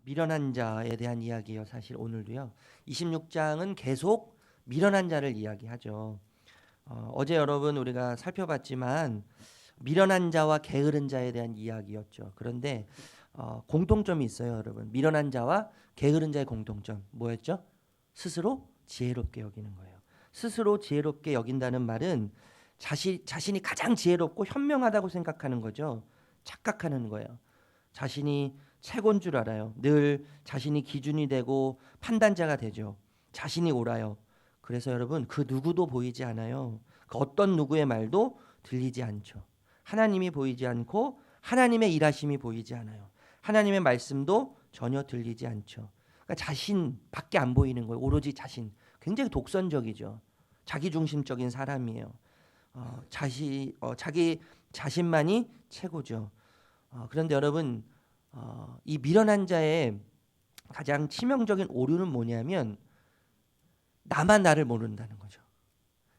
미련한 자에 대한 이야기예요. 사실 오늘도요. 26장은 계속 미련한 자를 이야기하죠. 어제 여러분 우리가 살펴봤지만 미련한 자와 게으른 자에 대한 이야기였죠. 그런데 공통점이 있어요, 여러분. 미련한 자와 게으른 자의 공통점 뭐였죠? 스스로 지혜롭게 여기는 거예요. 스스로 지혜롭게 여긴다는 말은 자신이 가장 지혜롭고 현명하다고 생각하는 거죠. 착각하는 거예요. 자신이 최고인 줄 알아요. 늘 자신이 기준이 되고 판단자가 되죠. 자신이 옳아요. 그래서 여러분 그 누구도 보이지 않아요. 그 어떤 누구의 말도 들리지 않죠. 하나님이 보이지 않고 하나님의 일하심이 보이지 않아요. 하나님의 말씀도 전혀 들리지 않죠. 그러니까 자신밖에 안 보이는 거예요. 오로지 자신. 굉장히 독선적이죠. 자기중심적인 사람이에요. 자기 자신만이 최고죠. 그런데 여러분 이 미련한 자의 가장 치명적인 오류는 뭐냐면 나만 나를 모른다는 거죠.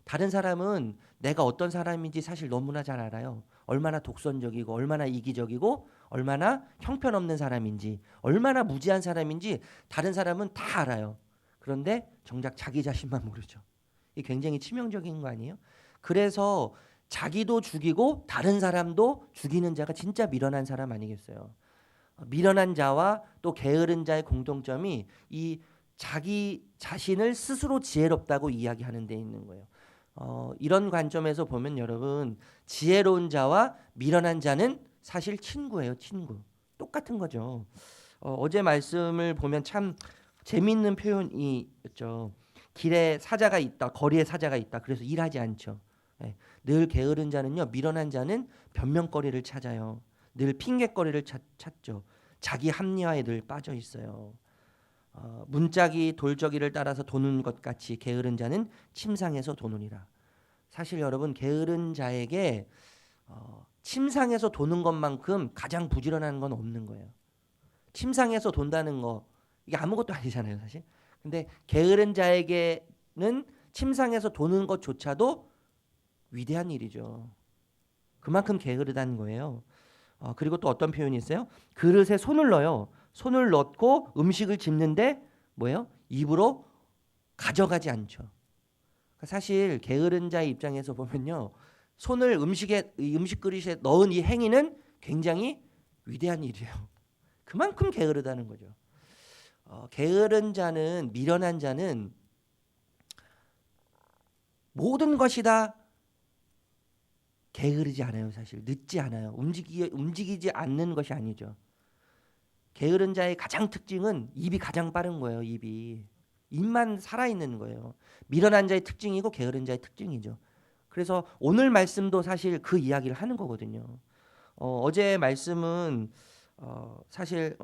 다른 사람은 내가 어떤 사람인지 사실 너무나 잘 알아요. 얼마나 독선적이고 얼마나 이기적이고 얼마나 형편없는 사람인지 얼마나 무지한 사람인지 다른 사람은 다 알아요. 그런데 정작 자기 자신만 모르죠. 이게 굉장히 치명적인 거 아니에요? 그래서 자기도 죽이고 다른 사람도 죽이는 자가 진짜 미련한 사람 아니겠어요? 미련한 자와 또 게으른 자의 공통점이 이 자기 자신을 스스로 지혜롭다고 이야기하는 데 있는 거예요. 이런 관점에서 보면 여러분 지혜로운 자와 미련한 자는 사실 친구예요. 친구. 똑같은 거죠. 어제 말씀을 보면 참 재미있는 표현이 있죠. 길에 사자가 있다. 거리에 사자가 있다. 그래서 일하지 않죠. 늘 게으른 자는요. 미련한 자는 변명거리를 찾아요. 늘 핑계거리를 찾죠. 자기 합리화에 늘 빠져 있어요. 문짝이 돌저기를 따라서 도는 것 같이 게으른 자는 침상에서 도느니라. 사실 여러분 게으른 자에게 침상에서 도는 것만큼 가장 부지런한 건 없는 거예요. 침상에서 돈다는 거 이게 아무것도 아니잖아요, 사실. 근데 게으른 자에게는 침상에서 도는 것조차도 위대한 일이죠. 그만큼 게으르다는 거예요. 그리고 또 어떤 표현이 있어요? 그릇에 손을 넣어요. 손을 넣고 음식을 집는데 뭐예요? 입으로 가져가지 않죠. 사실 게으른 자의 입장에서 보면요. 손을 음식 그릇에 넣은 이 행위는 굉장히 위대한 일이에요. 그만큼 게으르다는 거죠. 게으른 자는 미련한 자는 모든 것이 다 게으르지 않아요. 사실 늦지 않아요. 움직이지 않는 것이 아니죠. 게으른 자의 가장 특징은 입이 가장 빠른 거예요. 입만 살아있는 거예요. 미련한 자의 특징이고 게으른 자의 특징이죠. 그래서 오늘 말씀도 사실 그 이야기를 하는 거거든요. 어제 말씀은 사실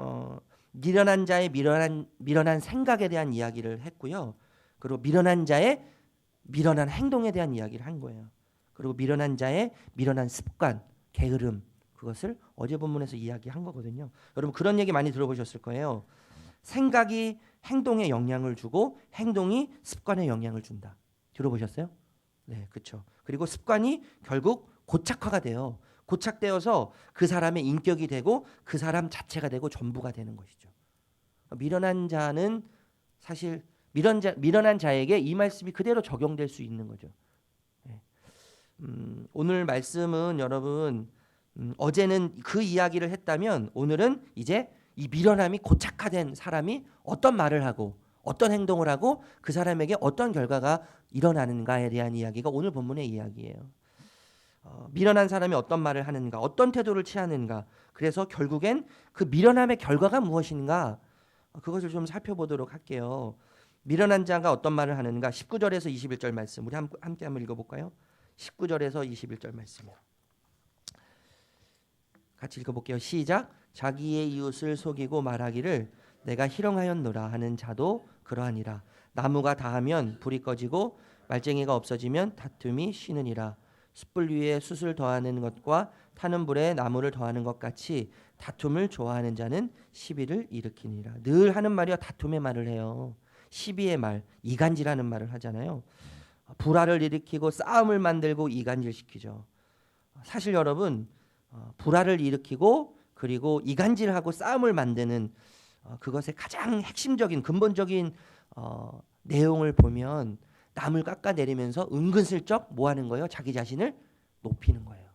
미련한 자의 미련한 생각에 대한 이야기를 했고요. 그리고 미련한 자의 미련한 행동에 대한 이야기를 한 거예요. 그리고 미련한 자의 미련한 습관, 게으름 그것을 어제 본문에서 이야기한 거거든요. 여러분 그런 얘기 많이 들어보셨을 거예요. 생각이 행동에 영향을 주고 행동이 습관에 영향을 준다. 들어보셨어요? 네, 그렇죠. 그리고 습관이 결국 고착화가 돼요. 고착되어서 그 사람의 인격이 되고 그 사람 자체가 되고 전부가 되는 것이죠. 미련한 자는 사실 미련한 자에게 이 말씀이 그대로 적용될 수 있는 거죠. 오늘 말씀은 여러분 어제는 그 이야기를 했다면 오늘은 이제 이 미련함이 고착화된 사람이 어떤 말을 하고 어떤 행동을 하고 그 사람에게 어떤 결과가 일어나는가에 대한 이야기가 오늘 본문의 이야기예요. 미련한 사람이 어떤 말을 하는가 어떤 태도를 취하는가 그래서 결국엔 그 미련함의 결과가 무엇인가 그것을 좀 살펴보도록 할게요. 미련한 자가 어떤 말을 하는가 19절에서 21절 말씀 우리 함께 한번 읽어볼까요? 19절에서 21절 말씀이요. 같이 읽어볼게요. 시작. 자기의 이웃을 속이고 말하기를 내가 희롱하였노라 하는 자도 그러하니라. 나무가 다하면 불이 꺼지고 말쟁이가 없어지면 다툼이 쉬느니라. 숯불 위에 숯을 더하는 것과 타는 불에 나무를 더하는 것 같이 다툼을 좋아하는 자는 시비를 일으키니라. 늘 하는 말이요 다툼의 말을 해요. 시비의 말, 이간질하는 말을 하잖아요. 불화를 일으키고 싸움을 만들고 이간질시키죠. 사실 여러분 불화를 일으키고 그리고 이간질하고 싸움을 만드는 그것의 가장 핵심적인 근본적인 내용을 보면 남을 깎아내리면서 은근슬쩍 뭐 하는 거예요? 자기 자신을 높이는 거예요.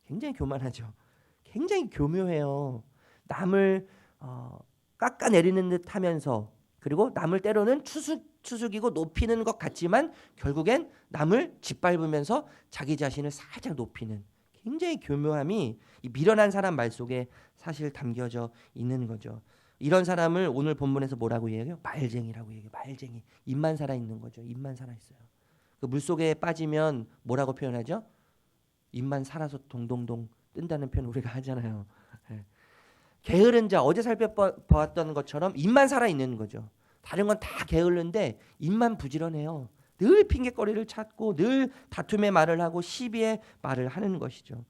굉장히 교만하죠. 굉장히 교묘해요. 남을 깎아내리는 듯 하면서 그리고 남을 때로는 추숙이고 높이는 것 같지만 결국엔 남을 짓밟으면서 자기 자신을 살짝 높이는 굉장히 교묘함이 이 미련한 사람 말 속에 사실 담겨져 있는 거죠. 이런 사람을 오늘 본문에서 뭐라고 얘기해요? 말쟁이라고 얘기해요. 말쟁이. 입만 살아 있는 거죠. 입만 살아 있어요. 그 물속에 빠지면 뭐라고 표현하죠? 입만 살아서 동동동 뜬다는 표현 우리가 하잖아요. 네. 게으른 자, 어제 살펴보았던 것처럼 입만 살아 있는 거죠. 다른 건 다 게을른데 입만 부지런해요. 늘 핑계거리를 찾고 늘 다툼의 말을 하고 시비의 말을 하는 것이죠.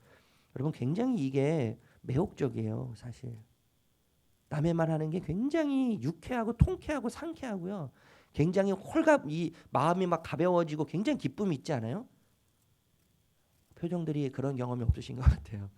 여러분 굉장히 이게 매혹적이에요. 사실 남의 말하는 게 굉장히 유쾌하고 통쾌하고 상쾌하고요. 굉장히 이 마음이 막 가벼워지고 굉장히 기쁨이 있지 않아요? 표정들이 그런 경험이 없으신 것 같아요.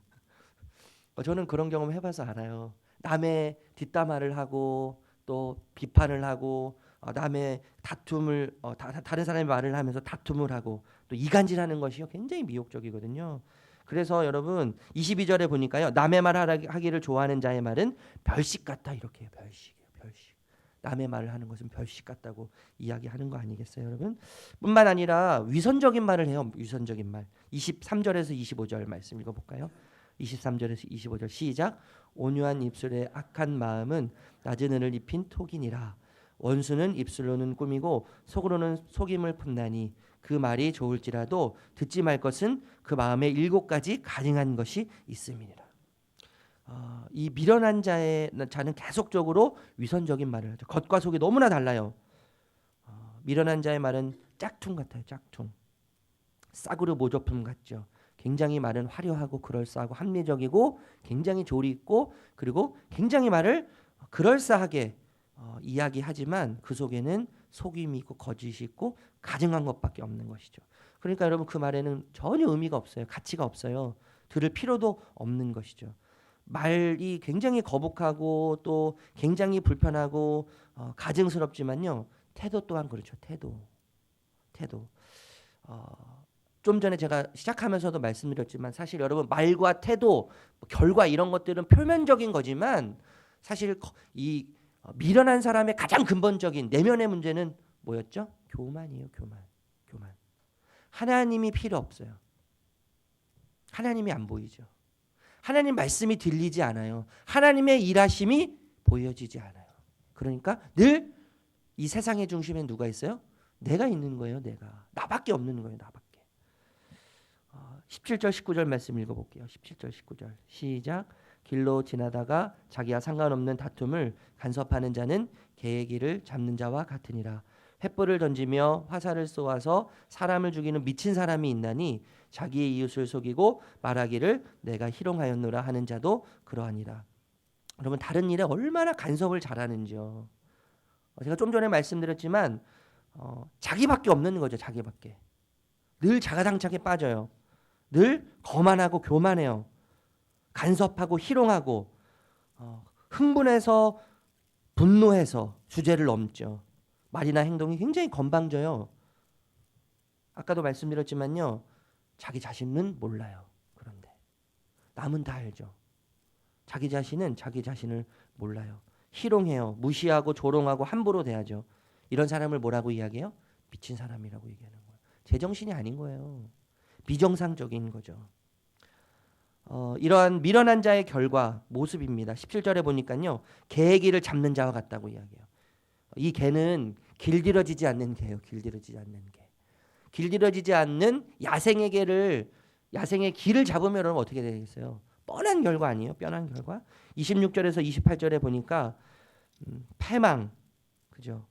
저는 그런 경험 해봐서 알아요. 남의 뒷담화를 하고 또 비판을 하고 남의 다툼을 다른 사람의 말을 하면서 다툼을 하고 또 이간질하는 것이요 굉장히 미혹적이거든요. 그래서 여러분 22절에 보니까요. 남의 말 하기를 좋아하는 자의 말은 별식 같다 이렇게 해요. 별식이에요. 별식. 남의 말을 하는 것은 별식 같다고 이야기하는 거 아니겠어요, 여러분? 뿐만 아니라 위선적인 말을 해요. 위선적인 말. 23절에서 25절 말씀 읽어볼까요? 23절에서 25절 시작. 온유한 입술에 악한 마음은 낮은 은을 입힌 톡이니라. 원수는 입술로는 꾸미고 속으로는 속임을 푼다니 그 말이 좋을지라도 듣지 말 것은 그 마음에 7가지 가증한 것이 있음이니라. 이 미련한 자는 계속적으로 위선적인 말을 하죠. 겉과 속이 너무나 달라요. 미련한 자의 말은 짝퉁 같아요. 짝퉁. 싸구려 모조품 같죠. 굉장히 말은 화려하고 그럴싸하고 합리적이고 굉장히 조리 있고 그리고 굉장히 말을 그럴싸하게 이야기하지만 그 속에는 속임이 있고 거짓이 있고 가증한 것밖에 없는 것이죠. 그러니까 여러분 그 말에는 전혀 의미가 없어요. 가치가 없어요. 들을 필요도 없는 것이죠. 말이 굉장히 거북하고 또 굉장히 불편하고 가증스럽지만요. 태도 또한 그렇죠. 태도. 좀 전에 제가 시작하면서도 말씀드렸지만 사실 여러분 말과 태도, 결과 이런 것들은 표면적인 거지만 사실 이 미련한 사람의 가장 근본적인 내면의 문제는 뭐였죠? 교만이에요. 교만. 하나님이 필요 없어요. 하나님이 안 보이죠. 하나님 말씀이 들리지 않아요. 하나님의 일하심이 보여지지 않아요. 그러니까 늘 이 세상의 중심에 누가 있어요? 내가 있는 거예요. 내가. 나밖에 없는 거예요. 나밖에. 17절 19절 말씀 읽어볼게요. 17절 19절 시작. 길로 지나다가 자기와 상관없는 다툼을 간섭하는 자는 개의 길을 잡는 자와 같으니라. 횃불을 던지며 화살을 쏘아서 사람을 죽이는 미친 사람이 있나니 자기의 이웃을 속이고 말하기를 내가 희롱하였노라 하는 자도 그러하니라. 여러분 다른 일에 얼마나 간섭을 잘하는지요. 제가 좀 전에 말씀드렸지만 자기밖에 없는 거죠. 자기밖에. 늘 자가당착에 빠져요. 늘 거만하고 교만해요. 간섭하고 희롱하고 흥분해서 분노해서 주제를 넘죠. 말이나 행동이 굉장히 건방져요. 아까도 말씀드렸지만요. 자기 자신은 몰라요. 그런데 남은 다 알죠. 자기 자신은 자기 자신을 몰라요. 희롱해요. 무시하고 조롱하고 함부로 대하죠. 이런 사람을 뭐라고 이야기해요? 미친 사람이라고 얘기하는 거예요. 제정신이 아닌 거예요. 비정상적인 거죠. 이러한 미련한 자의 결과 모습입니다. 17절에 보니까요. 개의 길을 잡는 자와 같다고 이야기해요. 이 개는 길들여지지 않는 개예요. 길들여지지 않는 개. 길들여지지 않는 야생의 길을 잡으면 여러분 어떻게 되겠어요? 뻔한 결과 아니에요? 뻔한 결과. 26절에서 28절에 보니까 패망, 그죠?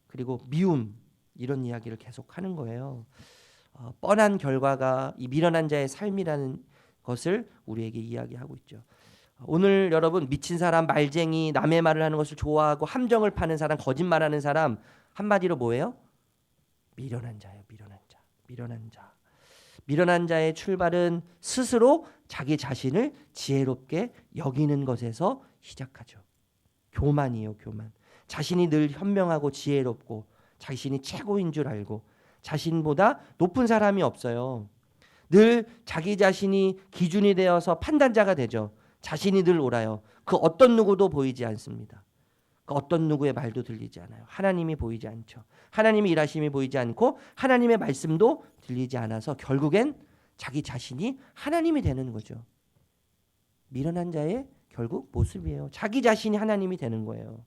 그리고 미움 이런 이야기를 계속 하는 거예요. 뻔한 결과가 이 미련한 자의 삶이라는 것을 우리에게 이야기하고 있죠. 오늘 여러분 미친 사람, 말쟁이, 남의 말을 하는 것을 좋아하고 함정을 파는 사람, 거짓말하는 사람 한마디로 뭐예요? 미련한 자예요. 미련한 자의 출발은 스스로 자기 자신을 지혜롭게 여기는 것에서 시작하죠. 교만이에요, 교만. 자신이 늘 현명하고 지혜롭고 자신이 최고인 줄 알고 자신보다 높은 사람이 없어요. 늘 자기 자신이 기준이 되어서 판단자가 되죠. 자신이 늘 옳아요. 그 어떤 누구도 보이지 않습니다. 그 어떤 누구의 말도 들리지 않아요. 하나님이 보이지 않죠. 하나님의 일하심이 보이지 않고 하나님의 말씀도 들리지 않아서 결국엔 자기 자신이 하나님이 되는 거죠. 미련한 자의 결국 모습이에요. 자기 자신이 하나님이 되는 거예요.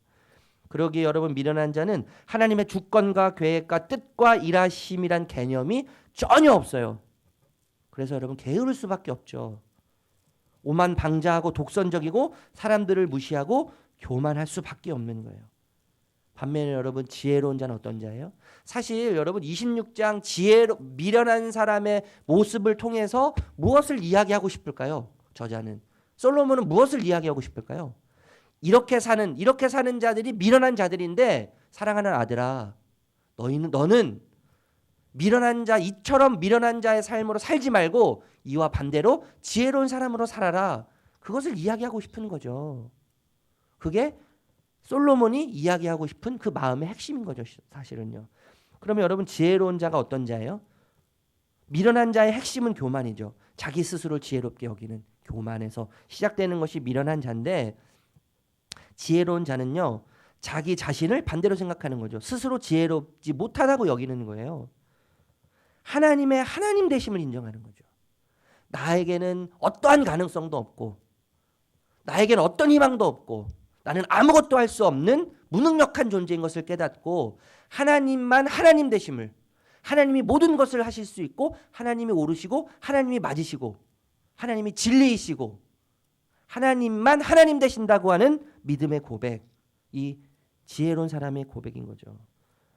그러기에 여러분, 미련한 자는 하나님의 주권과 계획과 뜻과 일하심이란 개념이 전혀 없어요. 그래서 여러분, 게으를 수밖에 없죠. 오만방자하고 독선적이고 사람들을 무시하고 교만할 수밖에 없는 거예요. 반면에 여러분, 지혜로운 자는 어떤 자예요? 사실 여러분, 26장 미련한 사람의 모습을 통해서 무엇을 이야기하고 싶을까요? 저자는, 솔로몬은 무엇을 이야기하고 싶을까요? 이렇게 사는 자들이 미련한 자들인데, 사랑하는 아들아, 너는 미련한 자, 이처럼 미련한 자의 삶으로 살지 말고 이와 반대로 지혜로운 사람으로 살아라. 그것을 이야기하고 싶은 거죠. 그게 솔로몬이 이야기하고 싶은 그 마음의 핵심인 거죠, 사실은요. 그러면 여러분, 지혜로운 자가 어떤 자예요? 미련한 자의 핵심은 교만이죠. 자기 스스로 지혜롭게 여기는 교만에서 시작되는 것이 미련한 자인데, 지혜로운 자는요, 자기 자신을 반대로 생각하는 거죠. 스스로 지혜롭지 못하다고 여기는 거예요. 하나님의 하나님 되심을 인정하는 거죠. 나에게는 어떠한 가능성도 없고, 나에게는 어떤 희망도 없고, 나는 아무것도 할 수 없는 무능력한 존재인 것을 깨닫고, 하나님만 하나님 되심을, 하나님이 모든 것을 하실 수 있고, 하나님이 옳으시고 하나님이 맞으시고 하나님이 진리이시고 하나님만 하나님 되신다고 하는 믿음의 고백, 이 지혜로운 사람의 고백인 거죠.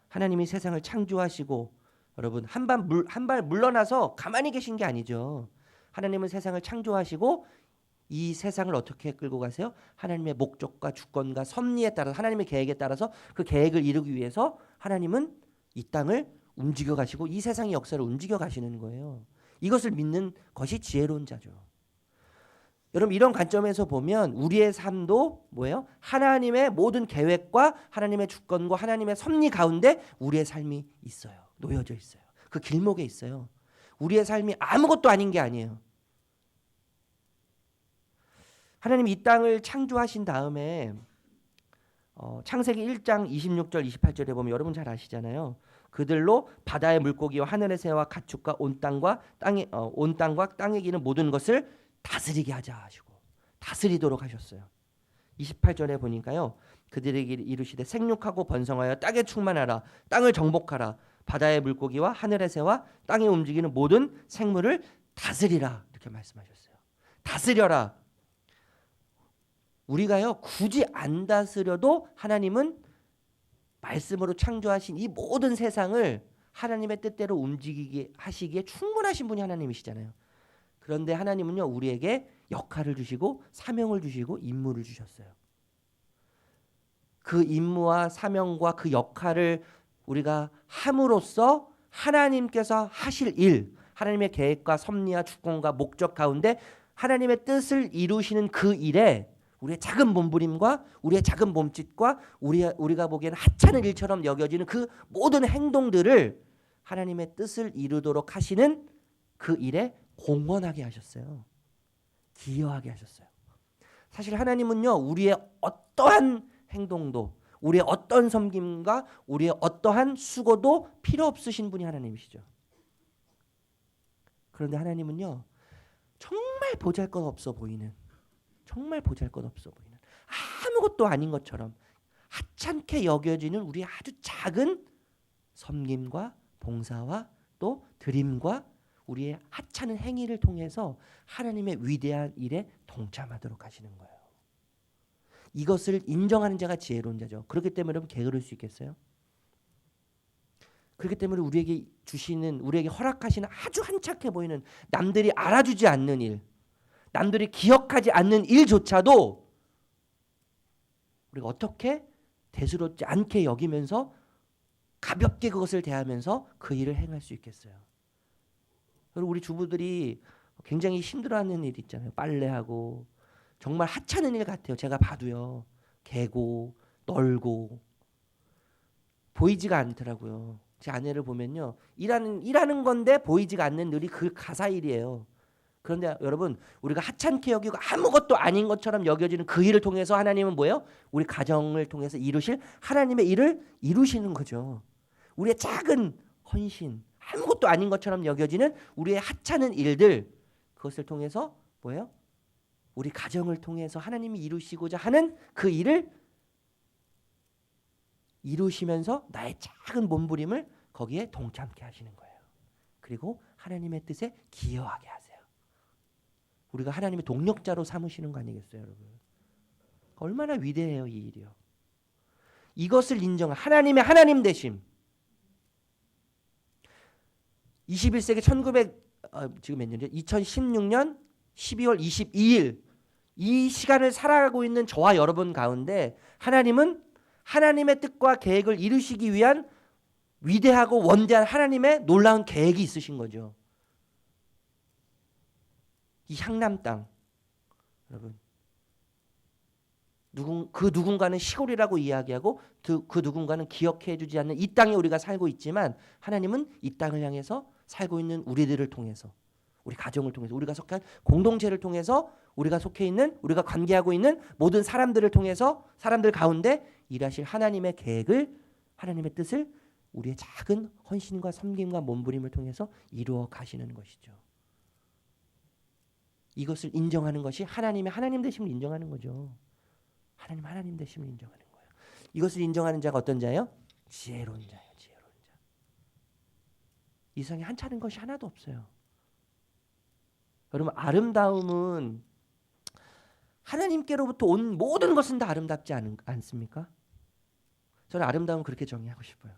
하나님이 세상을 창조하시고, 여러분, 한 발 물러나서 가만히 계신 게 아니죠. 하나님은 세상을 창조하시고 이 세상을 어떻게 끌고 가세요? 하나님의 목적과 주권과 섭리에 따라서, 하나님의 계획에 따라서 그 계획을 이루기 위해서 하나님은 이 땅을 움직여 가시고 이 세상의 역사를 움직여 가시는 거예요. 이것을 믿는 것이 지혜로운 자죠. 여러분, 이런 관점에서 보면 우리의 삶도 뭐예요? 하나님의 모든 계획과 하나님의 주권과 하나님의 섭리 가운데 우리의 삶이 있어요. 놓여져 있어요. 그 길목에 있어요. 우리의 삶이 아무것도 아닌 게 아니에요. 하나님이 이 땅을 창조하신 다음에 창세기 1장 26절 28절에 보면 여러분 잘 아시잖아요. 그들로 바다의 물고기와 하늘의 새와 가축과 온 땅과 땅에 기는 모든 것을 다스리게 하자 하시고 다스리도록 하셨어요. 28절에 보니까요, 그들에게 이르시되 생육하고 번성하여 땅에 충만하라, 땅을 정복하라, 바다의 물고기와 하늘의 새와 땅에 움직이는 모든 생물을 다스리라, 이렇게 말씀하셨어요. 다스려라. 우리가요, 굳이 안 다스려도 하나님은 말씀으로 창조하신 이 모든 세상을 하나님의 뜻대로 움직이게 하시기에 충분하신 분이 하나님이시잖아요. 그런데 하나님은요, 우리에게 역할을 주시고 사명을 주시고 임무를 주셨어요. 그 임무와 사명과 그 역할을 우리가 함으로써 하나님께서 하실 일, 하나님의 계획과 섭리와 주권과 목적 가운데 하나님의 뜻을 이루시는 그 일에 우리의 작은 몸부림과 우리의 작은 몸짓과 우리가 보기에는 하찮은 일처럼 여겨지는 그 모든 행동들을 하나님의 뜻을 이루도록 하시는 그 일에 공헌하게 하셨어요. 기여하게 하셨어요. 사실 하나님은요, 우리의 어떠한 행동도, 우리의 어떤 섬김과 우리의 어떠한 수고도 필요 없으신 분이 하나님이시죠. 그런데 하나님은요, 정말 보잘것없어 보이는, 정말 보잘것없어 보이는, 아무것도 아닌 것처럼 하찮게 여겨지는 우리의 아주 작은 섬김과 봉사와 또 드림과 우리의 하찮은 행위를 통해서 하나님의 위대한 일에 동참하도록 하시는 거예요. 이것을 인정하는 자가 지혜로운 자죠. 그렇기 때문에 여러분, 게으를 수 있겠어요? 그렇기 때문에 우리에게 허락하시는 아주 한착해 보이는, 남들이 알아주지 않는 일, 남들이 기억하지 않는 일조차도 우리가 어떻게 대수롭지 않게 여기면서 가볍게 그것을 대하면서 그 일을 행할 수 있겠어요? 그리고 우리 주부들이 굉장히 힘들어하는 일 있잖아요. 빨래하고 정말 하찮은 일 같아요. 제가 봐도요. 개고 널고 보이지가 않더라고요. 제 아내를 보면요. 일하는 건데 보이지가 않는 일이 그 가사 일이에요. 그런데 여러분, 우리가 하찮게 여기고 아무것도 아닌 것처럼 여겨지는 그 일을 통해서 하나님은 뭐예요? 우리 가정을 통해서 이루실 하나님의 일을 이루시는 거죠. 우리의 작은 헌신, 아무것도 아닌 것처럼 여겨지는 우리의 하찮은 일들, 그것을 통해서 뭐예요? 우리 가정을 통해서 하나님이 이루시고자 하는 그 일을 이루시면서 나의 작은 몸부림을 거기에 동참케 하시는 거예요. 그리고 하나님의 뜻에 기여하게 하세요. 우리가 하나님의 동력자로 삼으시는 거 아니겠어요, 여러분? 얼마나 위대해요, 이 일이요. 이것을 인정한 하나님의 하나님 되심. 21세기 지금 몇 년이죠? 2016년 12월 22일 이 시간을 살아가고 있는 저와 여러분 가운데 하나님은 하나님의 뜻과 계획을 이루시기 위한 위대하고 원대한 하나님의 놀라운 계획이 있으신 거죠. 이 향남 땅, 여러분, 그 누군가는 시골이라고 이야기하고 그 누군가는 기억해주지 않는 이 땅에 우리가 살고 있지만 하나님은 이 땅을 향해서 살고 있는 우리들을 통해서, 우리 가정을 통해서, 우리가 속한 공동체를 통해서, 우리가 속해 있는, 우리가 관계하고 있는 모든 사람들을 통해서, 사람들 가운데 일하실 하나님의 계획을, 하나님의 뜻을 우리의 작은 헌신과 섬김과 몸부림을 통해서 이루어 가시는 것이죠. 이것을 인정하는 것이 하나님의 하나님 되심을 인정하는 거죠. 하나님 되심을 인정하는 거예요. 이것을 인정하는 자가 어떤 자예요? 지혜로운 자예요. 지혜로운 자. 이 세상에 한찮은 것이 하나도 없어요. 여러분, 아름다움은 하나님께로부터 온 모든 것은 다 아름답지 않습니까? 저는 아름다움은 그렇게 정의하고 싶어요.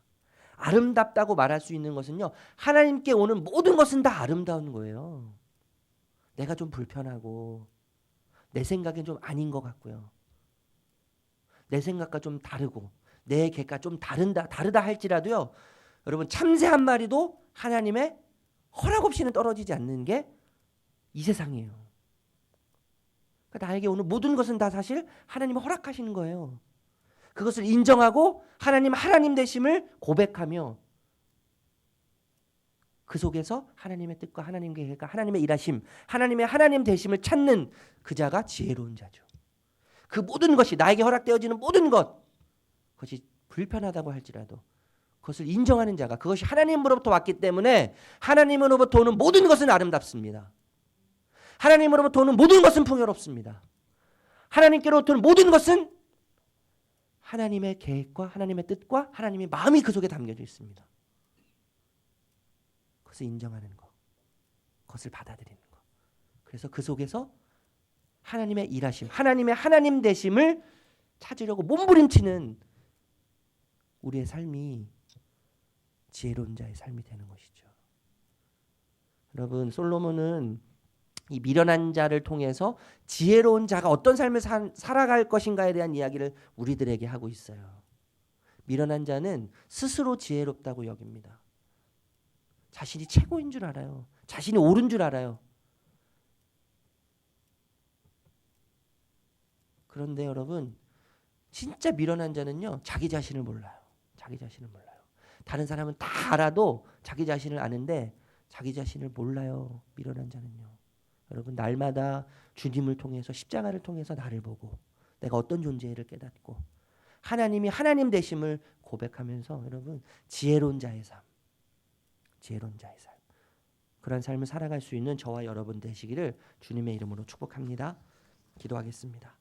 아름답다고 말할 수 있는 것은요, 하나님께 오는 모든 것은 다 아름다운 거예요. 내가 좀 불편하고 내 생각엔 좀 아닌 것 같고요. 내 생각과 좀 다르고 내 계획과 좀 다르다 할지라도요. 여러분, 참새 한 마리도 하나님의 허락 없이는 떨어지지 않는 게 이 세상이에요. 그러니까 나에게 오는 모든 것은 다 사실 하나님이 허락하시는 거예요. 그것을 인정하고 하나님 되심을 고백하며 그 속에서 하나님의 뜻과 하나님의 계획과 하나님의 일하심, 하나님의 하나님 되심을 찾는 그 자가 지혜로운 자죠. 그 모든 것이 나에게 허락되어지는 모든 것, 그것이 불편하다고 할지라도 그것을 인정하는 자가, 그것이 하나님으로부터 왔기 때문에 하나님으로부터 오는 모든 것은 아름답습니다. 하나님으로부터 오는 모든 것은 풍요롭습니다. 하나님께로부터 오는 모든 것은 하나님의 계획과 하나님의 뜻과 하나님의 마음이 그 속에 담겨져 있습니다. 그것을 인정하는 것, 그것을 받아들이는 것. 그래서 그 속에서 하나님의 일하심, 하나님의 하나님 되심을 찾으려고 몸부림치는 우리의 삶이 지혜로운 자의 삶이 되는 것이죠. 여러분, 솔로몬은 이 미련한 자를 통해서 지혜로운 자가 어떤 삶을 살아갈 것인가에 대한 이야기를 우리들에게 하고 있어요. 미련한 자는 스스로 지혜롭다고 여깁니다. 자신이 최고인 줄 알아요. 자신이 옳은 줄 알아요. 그런데 여러분, 진짜 미련한 자는요, 자기 자신을 몰라요. 자기 자신을 몰라요. 다른 사람은 다 알아도 자기 자신을 아는데 자기 자신을 몰라요. 미련한 자는요. 여러분, 날마다 주님을 통해서, 십자가를 통해서 나를 보고 내가 어떤 존재를 깨닫고 하나님이 하나님 되심을 고백하면서 여러분, 지혜로운 자의 삶, 지혜로운 자의 삶, 그런 삶을 살아갈 수 있는 저와 여러분 되시기를 주님의 이름으로 축복합니다. 기도하겠습니다.